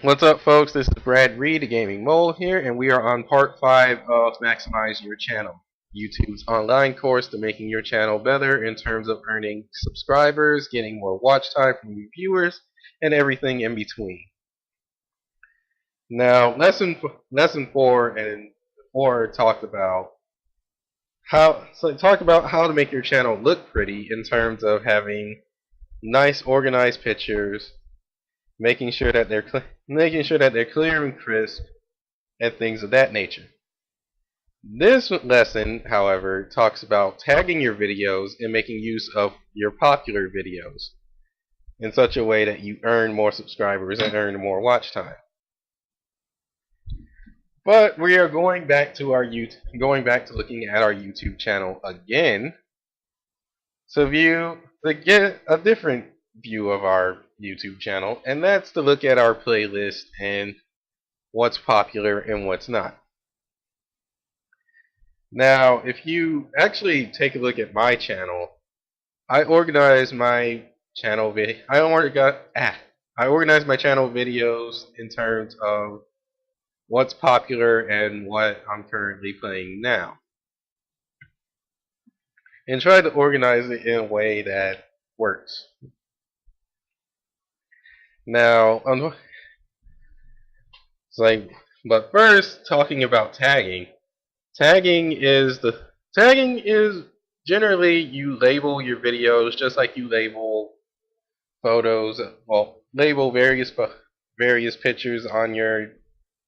What's up, folks? This is Brad Reed, the Gaming Mole here, and we are on part 5 of Maximize Your Channel, YouTube's online course to making your channel better in terms of earning subscribers, getting more watch time from your viewers, and everything in between. Now, lesson 4 and 4 talked about how to make your channel look pretty in terms of having nice organized pictures, making sure that they're clear and crisp, and things of that nature. This lesson, however, talks about tagging your videos and making use of your popular videos in such a way that you earn more subscribers and earn more watch time. But we are going back to looking at our YouTube channel again to get a different view of our YouTube channel, and that's to look at our playlist and what's popular and what's not. Now, if you actually take a look at my channel, I organize my channel videos in terms of what's popular and what I'm currently playing now, and try to organize it in a way that works. Now, but first, talking about tagging. Tagging is generally you label your videos just like you label photos. Well, label various pictures on your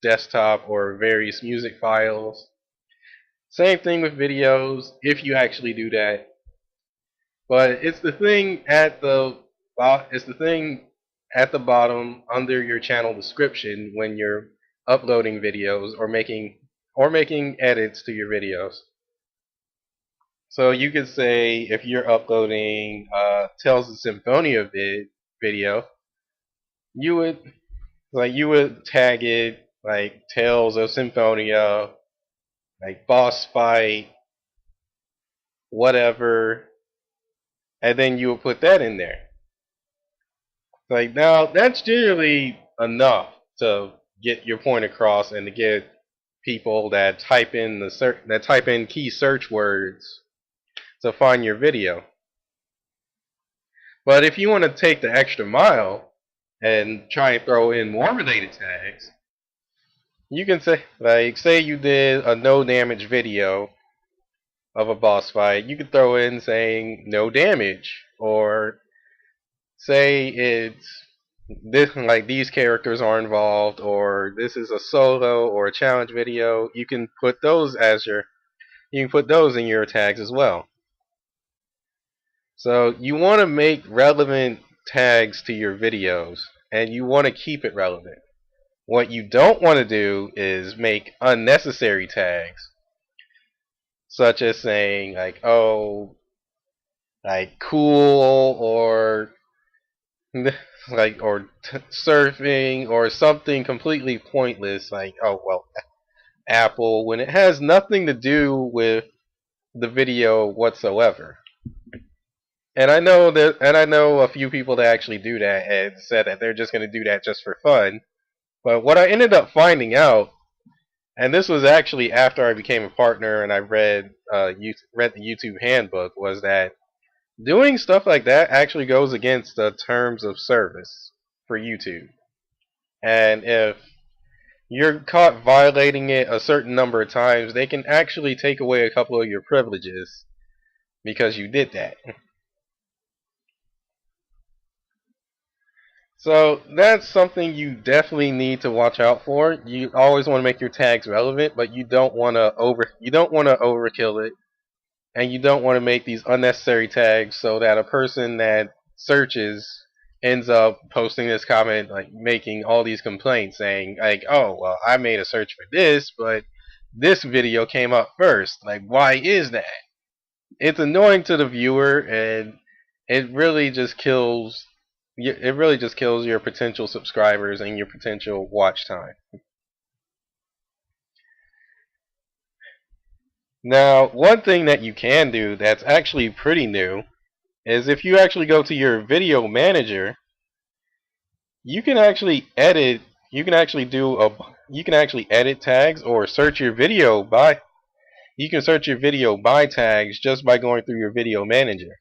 desktop or various music files. Same thing with videos, if you actually do that. But it's the thing at the bottom under your channel description when you're uploading videos or making edits to your videos. So you could say, if you're uploading Tales of Symphonia video, you would tag it like Tales of Symphonia, like boss fight, whatever, and then you would put that in there. Now that's generally enough to get your point across and to get people that type in key search words to find your video. But if you want to take the extra mile and try and throw in more related tags, you can say you did a no damage video of a boss fight, you could throw in saying no damage, or say it's this, like these characters are involved, or this is a solo or a challenge video. You can put those in your tags as well. So you want to make relevant tags to your videos, and you want to keep it relevant. What you don't want to do is make unnecessary tags, such as saying like, oh, like cool, or surfing, or something completely pointless like, oh well, Apple, when it has nothing to do with the video whatsoever. And I know a few people that actually do that and said that they're just going to do that just for fun. But what I ended up finding out, and this was actually after I became a partner and I read the YouTube handbook, was that doing stuff like that actually goes against the terms of service for YouTube. And if you're caught violating it a certain number of times, they can actually take away a couple of your privileges because you did that. So that's something you definitely need to watch out for. You always want to make your tags relevant, but you don't want to overkill it, and you don't want to make these unnecessary tags so that a person that searches ends up posting this comment, like making all these complaints saying like, oh well, I made a search for this, but this video came up first. Like, why is that? It's annoying to the viewer, and it really just kills your potential subscribers and your potential watch time. Now, one thing that you can do that's actually pretty new is if you actually go to your video manager, you can actually edit you can actually you can actually edit tags or search your video by tags just by going through your video manager.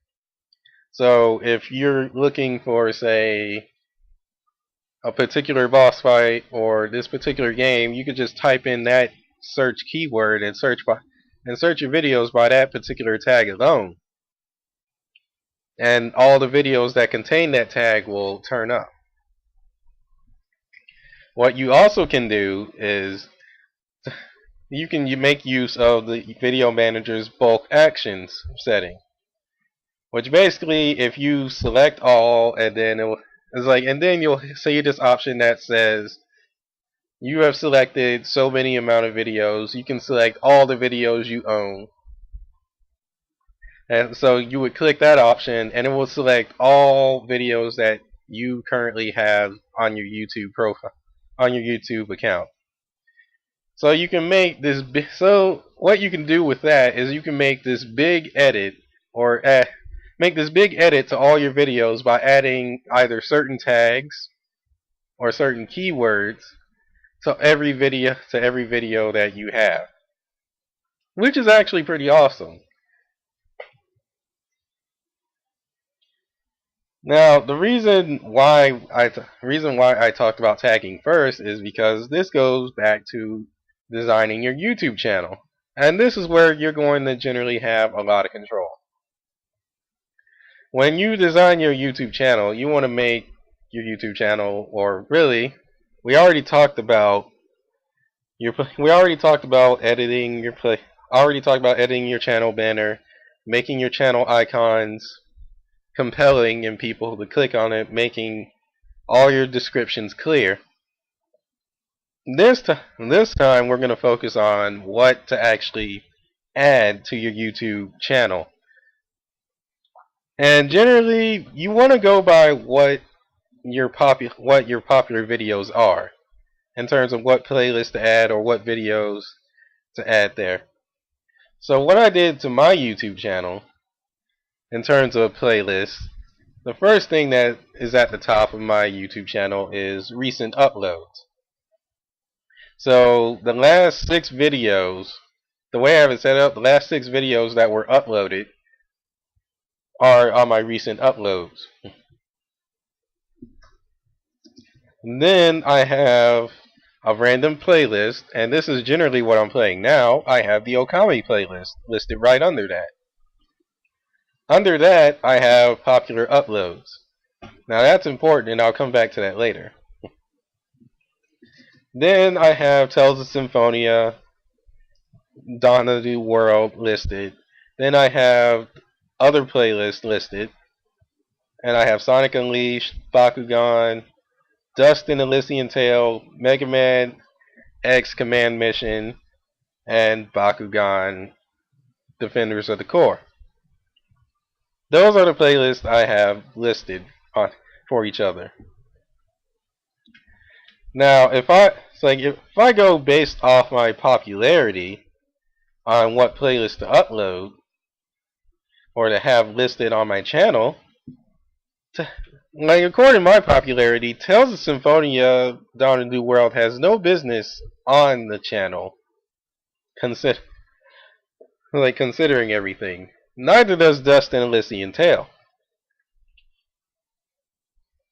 So if you're looking for, say, a particular boss fight or this particular game, you could just type in that search keyword and search your videos by that particular tag alone. And all the videos that contain that tag will turn up. What you also can do is you make use of the video manager's bulk actions setting, which basically, if you select all and then you'll see this option that says you have selected so many amount of videos. You can select all the videos you own. And so you would click that option and it will select all videos that you currently have on your YouTube profile, on your YouTube account. So you can make this so what you can do with that is you can make this big edit or make this big edit to all your videos by adding either certain tags or certain keywords to every video that you have, which is actually pretty awesome. Now, the reason why I talked about tagging first is because this goes back to designing your YouTube channel, and this is where you're going to generally have a lot of control. When you design your YouTube channel, you want to make your YouTube channel, or really, we already talked about editing your channel banner, making your channel icons compelling and people to click on it, making all your descriptions clear. This time we're going to focus on what to actually add to your YouTube channel. And generally, you want to go by what your popular videos are, in terms of what playlists to add or what videos to add there. So what I did to my YouTube channel, in terms of playlists, the first thing that is at the top of my YouTube channel is recent uploads. So the last 6 videos, the way I have it set up, the last 6 videos that were uploaded are on my recent uploads. And then I have a random playlist, and this is generally what I'm playing now. I have the Okami playlist listed right under that. Under that, I have popular uploads. Now that's important, and I'll come back to that later. Then I have Tales of Symphonia, Dawn of the World listed. Then I have other playlists listed. And I have Sonic Unleashed, Bakugan, Dust and Elysian Tale, Mega Man X Command Mission, and Bakugan Defenders of the Core. Those are the playlists I have listed for each other. Now, if I go based off my popularity on what playlist to upload or to have listed on my channel, according to my popularity, Tales of Symphonia Dawn of the New World has no business on the channel, considering everything. Neither does Dust and Elysian Tale.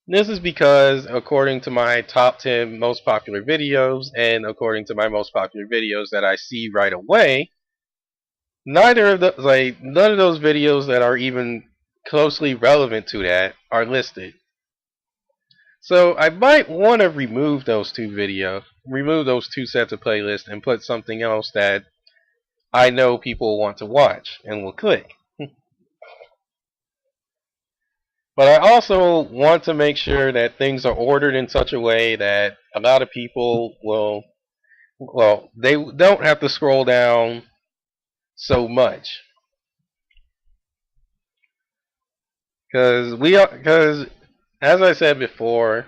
This is because, according to my top 10 most popular videos, and according to my most popular videos that I see right away, none of those videos that are even closely relevant to that are listed. So I might want to remove those two sets of playlists and put something else that I know people want to watch and will click. But I also want to make sure that things are ordered in such a way that a lot of people they don't have to scroll down so much. Because as I said before,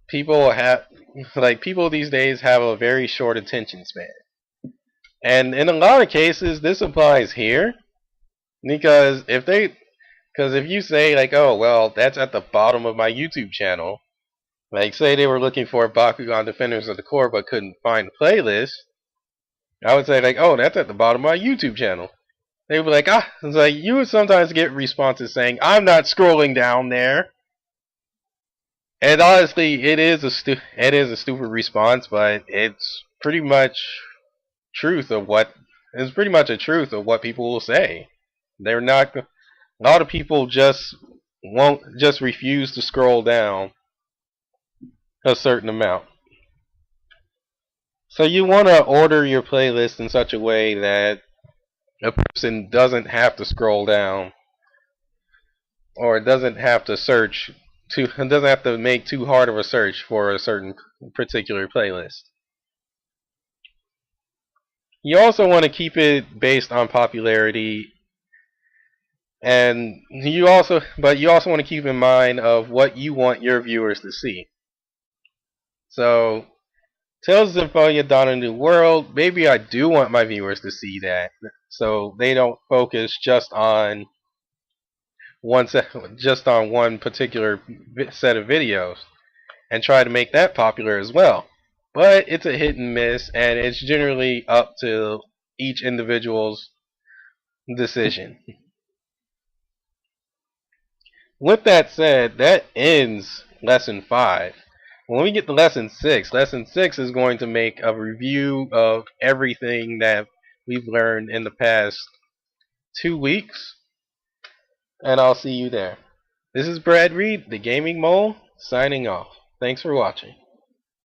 people these days have a very short attention span. And in a lot of cases, this applies here. Because if you say, like, oh, well, that's at the bottom of my YouTube channel, Like, say they were looking for Bakugan Defenders of the Core but couldn't find the playlist, I would say, like, oh, that's at the bottom of my YouTube channel. They would be like, ah, it's like, you would sometimes get responses saying, I'm not scrolling down there. And honestly, it is a stupid response, but it's pretty much pretty much a truth of what people will say. They're not, a lot of people just refuse to scroll down a certain amount. So you want to order your playlist in such a way that a person doesn't have to scroll down or doesn't have to doesn't have to make too hard of a search for a certain particular playlist. You also want to keep it based on popularity, and you also want to keep in mind of what you want your viewers to see. So, Tales of Symphonia Dawn of a New World, maybe I do want my viewers to see that, so they don't focus just on one particular set of videos, and try to make that popular as well. But it's a hit and miss, and it's generally up to each individual's decision. With that said, that ends Lesson 5. When we get to Lesson 6 is going to make a review of everything that we've learned in the past 2 weeks, and I'll see you there. This is Brad Reed, the Gaming Mole, signing off. Thanks for watching.